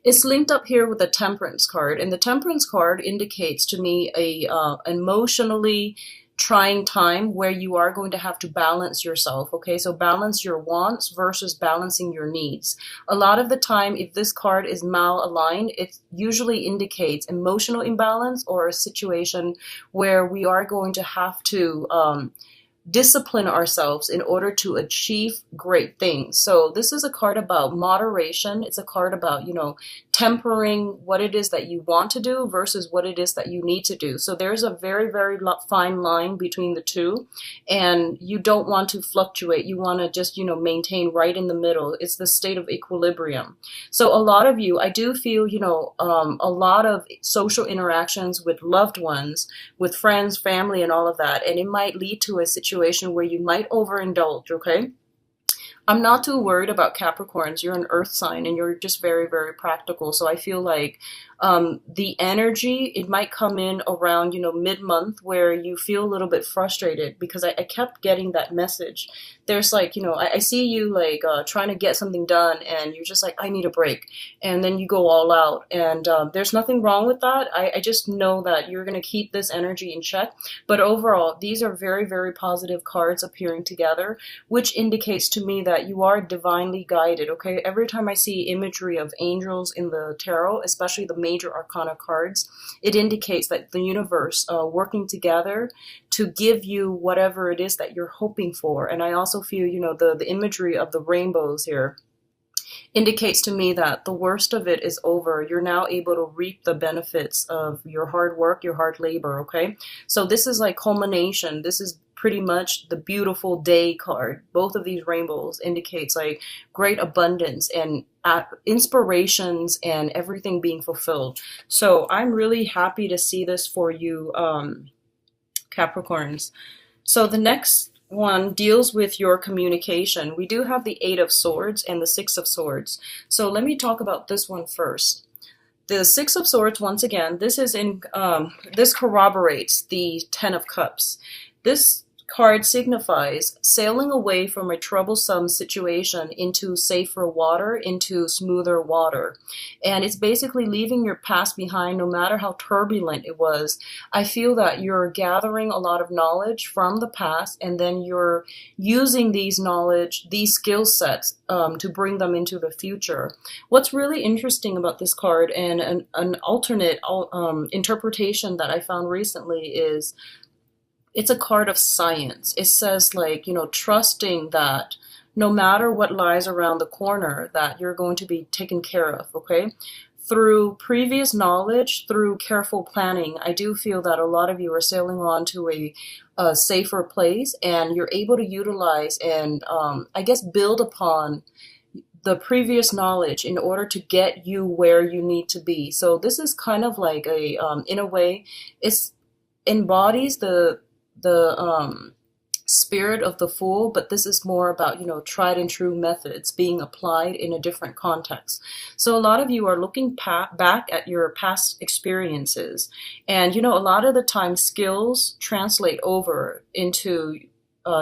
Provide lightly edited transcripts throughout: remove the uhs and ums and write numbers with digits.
It's linked up here with the Temperance card, and the Temperance card indicates to me a emotionally trying time where you are going to have to balance yourself. Okay, so balance your wants versus balancing your needs. A lot of the time, if this card is malaligned, it usually indicates emotional imbalance or a situation where we are going to have to discipline ourselves in order to achieve great things. So this is a card about moderation. It's a card about, tempering what it is that you want to do versus what it is that you need to do. So there's a very, very fine line between the two, and you don't want to fluctuate. You want to just, maintain right in the middle. It's the state of equilibrium. So a lot of you, I do feel, a lot of social interactions with loved ones, with friends, family, and all of that, and it might lead to a situation where you might overindulge, okay? I'm not too worried about Capricorns. You're an earth sign and you're just very, very practical. So I feel like the energy, it might come in around, mid-month where you feel a little bit frustrated because I kept getting that message. There's like, I see you like trying to get something done and you're just like, I need a break. And then you go all out. And there's nothing wrong with that. I just know that you're going to keep this energy in check. But overall, these are very, very positive cards appearing together, which indicates to me that you are divinely guided, okay? Every time I see imagery of angels in the tarot, especially the major arcana cards, it indicates that the universe working together to give you whatever it is that you're hoping for. And I also feel, the imagery of the rainbows here indicates to me that the worst of it is over. You're now able to reap the benefits of your hard work, your hard labor, okay? So this is like culmination. This is pretty much the beautiful day card. Both of these rainbows indicates like great abundance and inspirations and everything being fulfilled. So I'm really happy to see this for you, Capricorns. So the next one deals with your communication. We do have the Eight of Swords and the Six of Swords. So let me talk about this one first. The Six of Swords, once again, this corroborates the Ten of Cups. This card signifies sailing away from a troublesome situation into safer water, into smoother water. And it's basically leaving your past behind no matter how turbulent it was. I feel that you're gathering a lot of knowledge from the past and then you're using these skill sets to bring them into the future. What's really interesting about this card and an alternate interpretation that I found recently is it's a card of science. It says like, trusting that no matter what lies around the corner, that you're going to be taken care of, okay? Through previous knowledge, through careful planning, I do feel that a lot of you are sailing on to a safer place and you're able to utilize and I guess build upon the previous knowledge in order to get you where you need to be. So this is kind of like in a way, it embodies the spirit of the Fool, but this is more about, tried and true methods being applied in a different context. So a lot of you are looking back at your past experiences, and, a lot of the time skills translate over into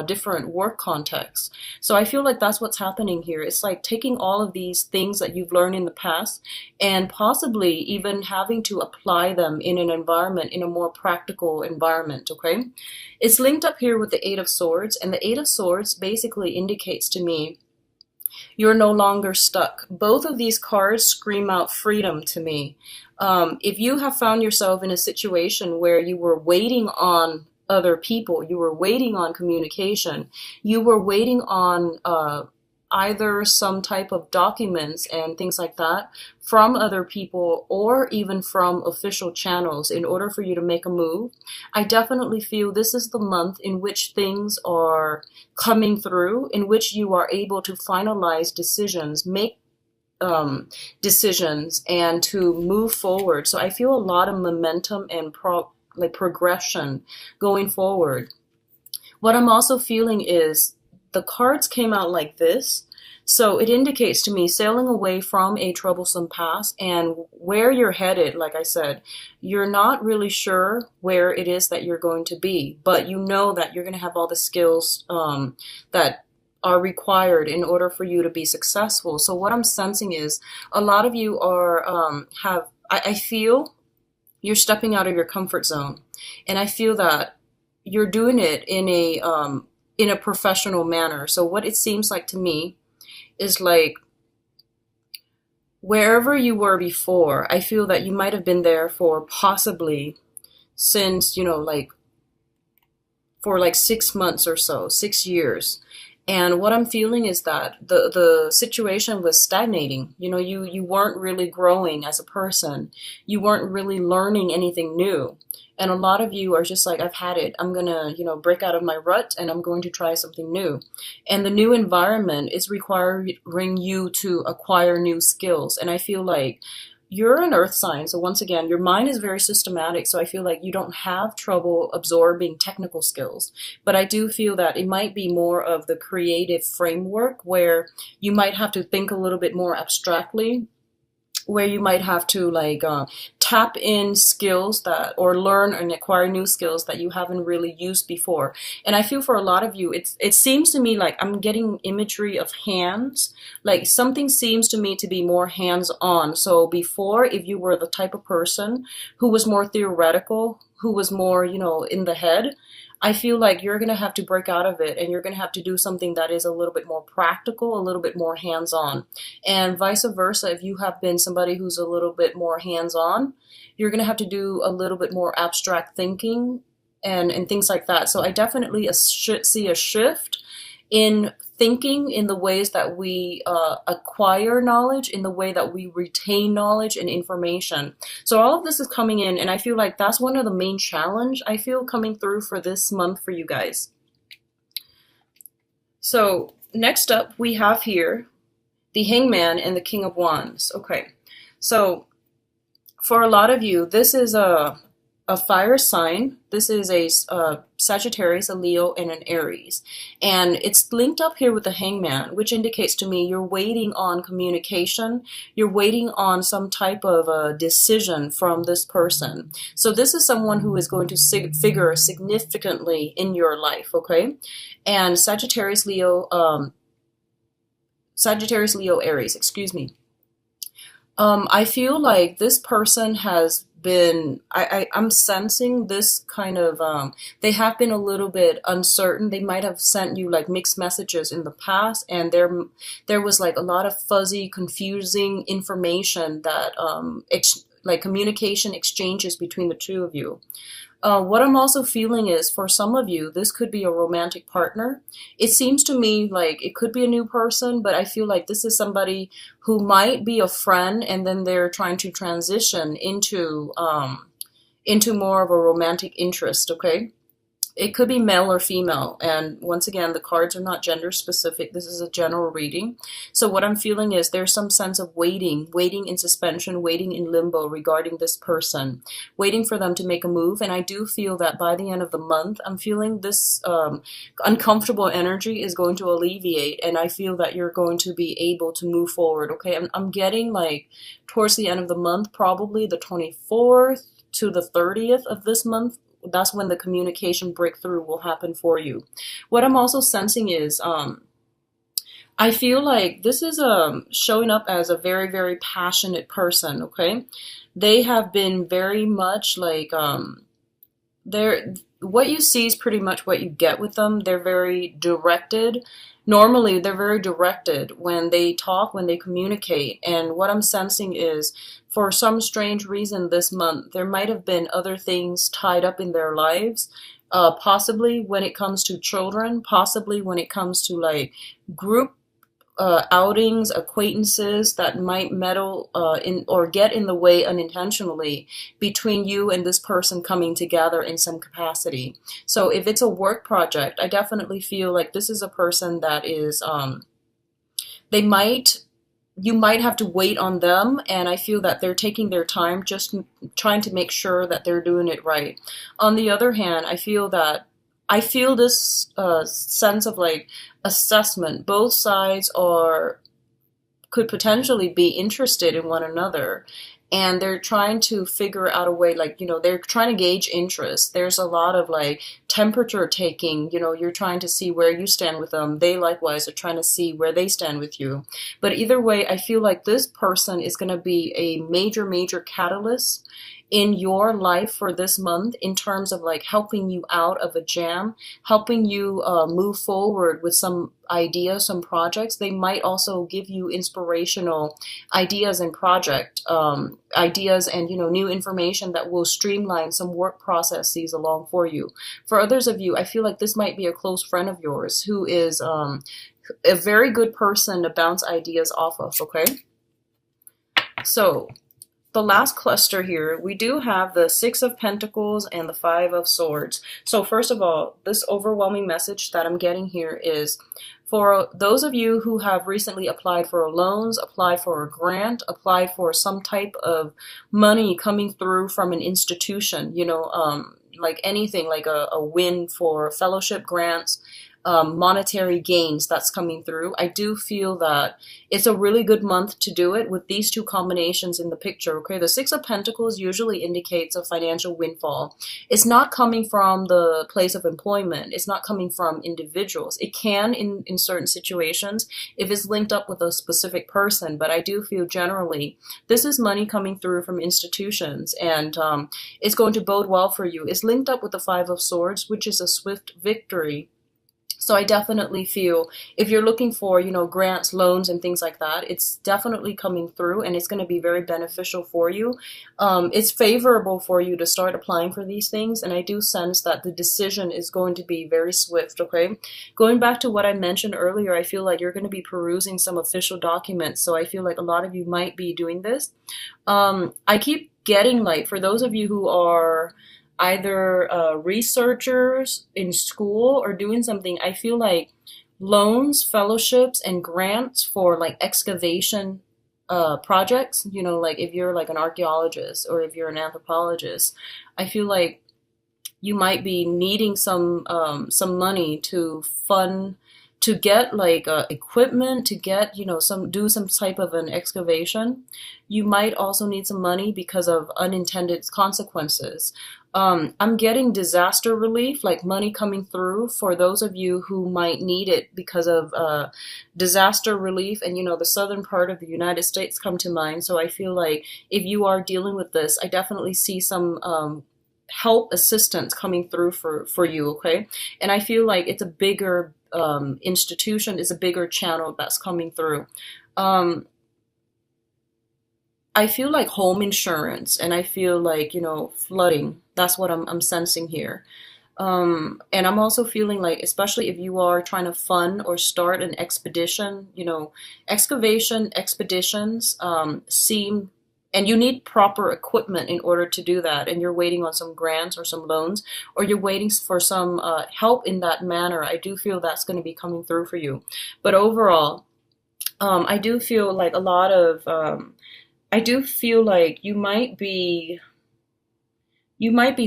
different work contexts. So I feel like that's what's happening here. It's like taking all of these things that you've learned in the past and possibly even having to apply them in an environment, in a more practical environment, okay? It's linked up here with the Eight of Swords, and the Eight of Swords basically indicates to me you're no longer stuck. Both of these cards scream out freedom to me. If you have found yourself in a situation where you were waiting on other people, you were waiting on communication, you were waiting on either some type of documents and things like that from other people or even from official channels in order for you to make a move, I definitely feel this is the month in which things are coming through, in which you are able to finalize decisions, make decisions, and to move forward. So I feel a lot of momentum and progression going forward. What I'm also feeling is the cards came out like this. So it indicates to me sailing away from a troublesome past and where you're headed. Like I said, you're not really sure where it is that you're going to be, but you know that you're going to have all the skills that are required in order for you to be successful. So what I'm sensing is a lot of you are I feel you're stepping out of your comfort zone, and I feel that you're doing it in a professional manner. So what it seems like to me is like wherever you were before, I feel that you might have been there for possibly since, like for like 6 months or so, 6 years. And what I'm feeling is that the situation was stagnating. You weren't really growing as a person. You weren't really learning anything new. And a lot of you are just like, I've had it. I'm going to, break out of my rut and I'm going to try something new. And the new environment is requiring you to acquire new skills. And I feel like you're an earth sign. So once again, your mind is very systematic. So I feel like you don't have trouble absorbing technical skills. But I do feel that it might be more of the creative framework where you might have to think a little bit more abstractly, where you might have to tap in skills that, or learn and acquire new skills that you haven't really used before. And I feel for a lot of you, it seems to me like I'm getting imagery of hands, like something seems to me to be more hands-on. So before, if you were the type of person who was more theoretical, who was more, in the head, I feel like you're going to have to break out of it and you're going to have to do something that is a little bit more practical, a little bit more hands-on. And vice versa, if you have been somebody who's a little bit more hands-on, you're going to have to do a little bit more abstract thinking and things like that. So I definitely see a shift in thinking, in the ways that we acquire knowledge, in the way that we retain knowledge and information. So all of this is coming in, and I feel like that's one of the main challenge I feel coming through for this month for you guys. So next up, we have here the Hangman and the King of Wands. Okay, so for a lot of you, this is a fire sign. This is a Sagittarius, a Leo, and an Aries. And it's linked up here with the Hangman, which indicates to me you're waiting on communication. You're waiting on some type of a decision from this person. So this is someone who is going to figure significantly in your life, okay? And Sagittarius, Leo, Aries, excuse me. I feel like this person has been, I'm sensing this kind of, they have been a little bit uncertain. They might have sent you like mixed messages in the past, and there was like a lot of fuzzy, confusing information that, like communication exchanges between the two of you. What I'm also feeling is, for some of you, this could be a romantic partner. It seems to me like it could be a new person, but I feel like this is somebody who might be a friend, and then they're trying to transition into more of a romantic interest, okay? It could be male or female, and once again, the cards are not gender specific. This is a general reading. So what I'm feeling is there's some sense of waiting in suspension, waiting in limbo regarding this person, waiting for them to make a move. And I do feel that by the end of the month, I'm feeling this uncomfortable energy is going to alleviate, and I feel that you're going to be able to move forward, okay? I'm getting like towards the end of the month, probably the 24th to the 30th of this month. That's when the communication breakthrough will happen for you. What I'm also sensing is, I feel like this is showing up as a very, very passionate person, okay? They have been very much like, what you see is pretty much what you get with them. They're very directed. Normally, they're very directed when they talk, when they communicate. And what I'm sensing is, for some strange reason this month, there might have been other things tied up in their lives, possibly when it comes to children, possibly when it comes to like group outings, acquaintances that might meddle in or get in the way unintentionally between you and this person coming together in some capacity. So if it's a work project, I definitely feel like this is a person that is, you might have to wait on them, and I feel that they're taking their time, just trying to make sure that they're doing it right. On the other hand, I feel this sense of like assessment. Both sides could potentially be interested in one another, and they're trying to figure out a way, like, they're trying to gauge interest. There's a lot of like temperature taking, you're trying to see where you stand with them. They likewise are trying to see where they stand with you. But either way, I feel like this person is going to be a major, major catalyst in your life for this month, in terms of like helping you out of a jam, helping you move forward with some ideas, some projects. They might also give you inspirational ideas and project ideas, and new information that will streamline some work processes along for you. For others of you, I feel like this might be a close friend of yours who is a very good person to bounce ideas off of. Okay, so the last cluster here, we do have the Six of Pentacles and the Five of Swords. So first of all, this overwhelming message that I'm getting here is for those of you who have recently applied for loans, applied for a grant, applied for some type of money coming through from an institution, like anything, like a win for fellowship grants, monetary gains that's coming through. I do feel that it's a really good month to do it with these two combinations in the picture. Okay, the Six of Pentacles usually indicates a financial windfall. It's not coming from the place of employment. It's not coming from individuals. It can in certain situations if it's linked up with a specific person, but I do feel generally this is money coming through from institutions, and it's going to bode well for you. It's linked up with the Five of Swords, which is a swift victory. So I definitely feel if you're looking for, grants, loans, and things like that, it's definitely coming through, and it's going to be very beneficial for you. It's favorable for you to start applying for these things, and I do sense that the decision is going to be very swift, okay? Going back to what I mentioned earlier, I feel like you're going to be perusing some official documents, so I feel like a lot of you might be doing this. I keep getting, like, for those of you who are either researchers in school or doing something, I feel like loans, fellowships, and grants for like excavation projects, like if you're like an archaeologist or if you're an anthropologist, I feel like you might be needing some money to fund, to get like equipment, to get, do some type of an excavation. You might also need some money because of unintended consequences. I'm getting disaster relief, like money coming through for those of you who might need it because of disaster relief. And, the southern part of the United States come to mind. So I feel like if you are dealing with this, I definitely see some help, assistance coming through for you, okay? And I feel like it's a bigger institution, is a bigger channel that's coming through. I feel like home insurance, and I feel like, flooding. That's what I'm sensing here. And I'm also feeling like, especially if you are trying to fund or start an expedition, excavation expeditions seem, and you need proper equipment in order to do that, and you're waiting on some grants or some loans, or you're waiting for some help in that manner. I do feel that's going to be coming through for you. But overall, I do feel like a lot of I do feel like you might be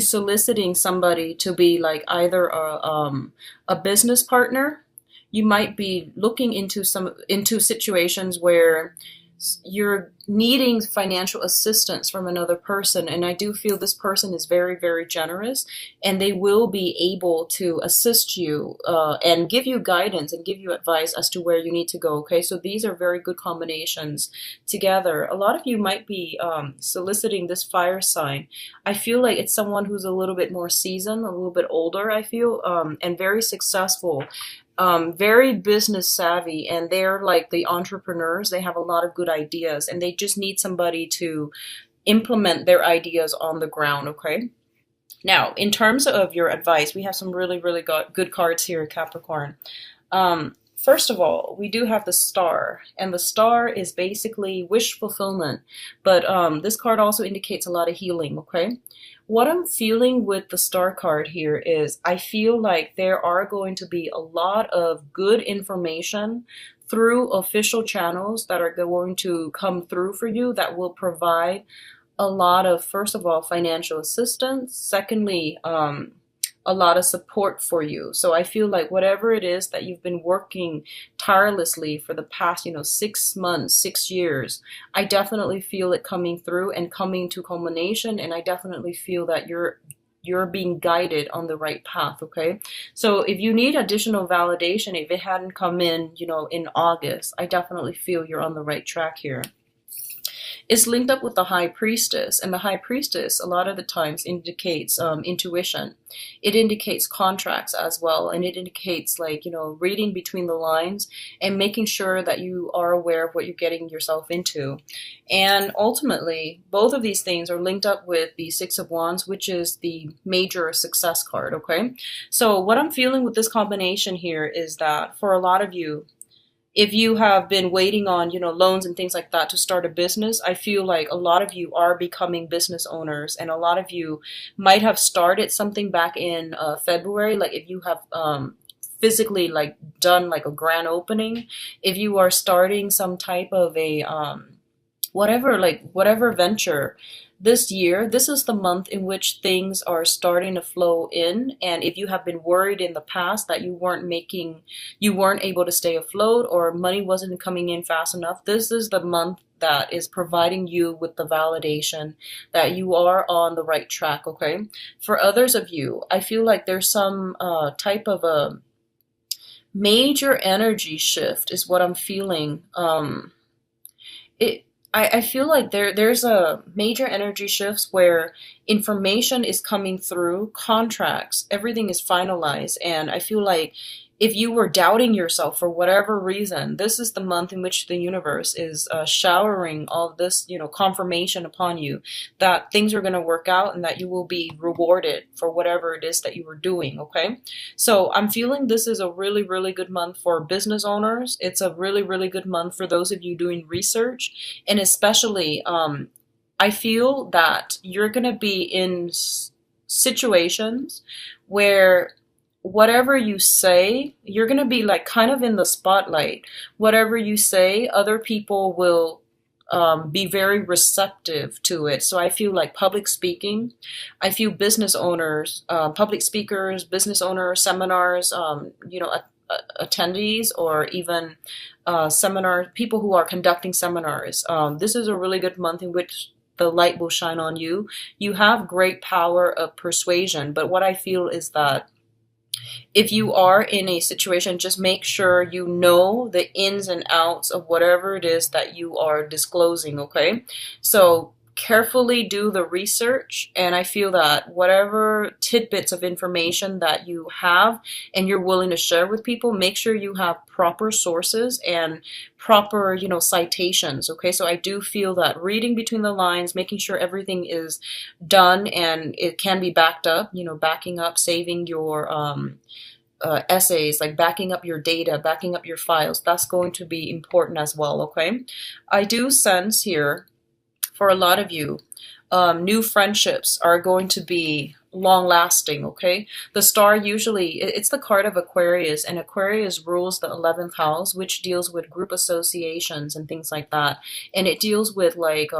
soliciting somebody to be like either a business partner. You might be looking into situations where you're needing financial assistance from another person, and I do feel this person is very, very generous, and they will be able to assist you and give you guidance and give you advice as to where you need to go. Okay, so these are very good combinations together. A lot of you might be soliciting this fire sign. I feel like it's someone who's a little bit more seasoned, a little bit older, I feel, and very successful. Very business savvy, and they're like the entrepreneurs. They have a lot of good ideas, and they just need somebody to implement their ideas on the ground, okay? Now, in terms of your advice, we have some really, really good cards here, Capricorn. First of all, we do have the Star, and the Star is basically wish fulfillment, but this card also indicates a lot of healing, okay? What I'm feeling with the Star card here is I feel like there are going to be a lot of good information through official channels that are going to come through for you that will provide a lot of, first of all, financial assistance. Secondly, a a lot of support for you. So I feel like whatever it is that you've been working tirelessly for the past, 6 months, 6 years, I definitely feel it coming through and coming to culmination. And I definitely feel that you're being guided on the right path, okay? So if you need additional validation, if it hadn't come in, in August, I definitely feel you're on the right track here. It's linked up with the high priestess, and the high priestess a lot of the times indicates intuition. It indicates contracts as well, and it indicates like reading between the lines and making sure that you are aware of what you're getting yourself into. And ultimately, both of these things are linked up with the Six of Wands, which is the major success card, okay? So what I'm feeling with this combination here is that for a lot of you, if you have been waiting on, loans and things like that to start a business, I feel like a lot of you are becoming business owners, and a lot of you might have started something back in February. Like if you have physically like done like a grand opening, if you are starting some type of a whatever venture this year, this is the month in which things are starting to flow in. And if you have been worried in the past that you weren't able to stay afloat, or money wasn't coming in fast enough, this is the month that is providing you with the validation that you are on the right track, okay? For others of you, I feel like there's some type of a major energy shift is what I'm feeling. I feel like there's a major energy shifts where information is coming through, contracts, everything is finalized, and I feel like if you were doubting yourself for whatever reason, this is the month in which the universe is showering all this, confirmation upon you that things are going to work out and that you will be rewarded for whatever it is that you were doing, okay? So I'm feeling this is a really, really good month for business owners. It's a really, really good month for those of you doing research. And especially, I feel that you're going to be in situations where whatever you say, you're going to be like kind of in the spotlight. Whatever you say, other people will be very receptive to it. So I feel like public speaking, I feel business owners, public speakers, business owners, seminars, attendees, or even seminars, people who are conducting seminars. This is a really good month in which the light will shine on you. You have great power of persuasion, but what I feel is that if you are in a situation, just make sure you know the ins and outs of whatever it is that you are disclosing, okay? So carefully do the research, and I feel that whatever tidbits of information that you have and you're willing to share with people, make sure you have proper sources and proper, citations, okay? So I do feel that reading between the lines, making sure everything is done and it can be backed up, backing up, saving your essays, like backing up your data, backing up your files, that's going to be important as well, okay? I do sense here, for a lot of you, new friendships are going to be long lasting, okay? The star usually, it's the card of Aquarius, and Aquarius rules the 11th house, which deals with group associations and things like that. And it deals with like,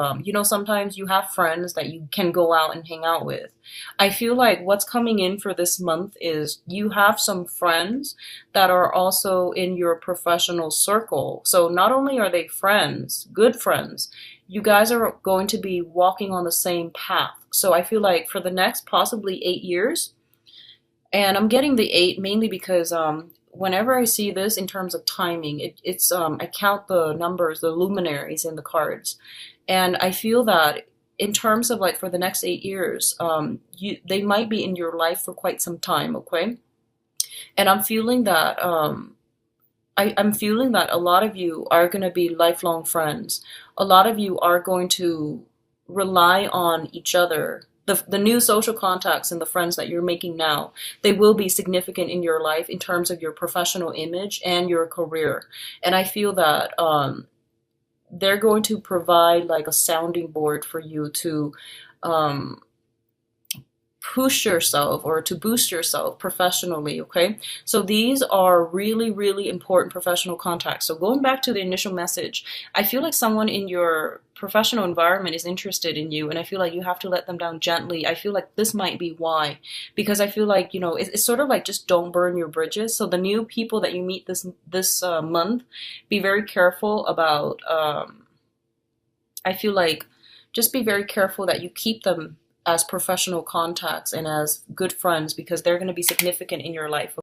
sometimes you have friends that you can go out and hang out with. I feel like what's coming in for this month is you have some friends that are also in your professional circle. So not only are they friends, good friends, you guys are going to be walking on the same path. So I feel like for the next possibly 8 years, and I'm getting the 8 mainly because whenever I see this in terms of timing, it's I count the numbers, the luminaries in the cards, and I feel that in terms of like for the next 8 years, they might be in your life for quite some time, okay? And I'm feeling that I'm feeling that a lot of you are going to be lifelong friends. A lot of you are going to rely on each other. The new social contacts and the friends that you're making now, they will be significant in your life in terms of your professional image and your career. And I feel that they're going to provide like a sounding board for you to push yourself or to boost yourself professionally, okay? So these are really, really important professional contacts. So going back to the initial message, I feel like someone in your professional environment is interested in you, and I feel like you have to let them down gently. I feel like this might be why, because I feel like, you know, it's sort of like just don't burn your bridges. So the new people that you meet this month, be very careful about, I feel like just be very careful that you keep them as professional contacts and as good friends, because they're going to be significant in your life.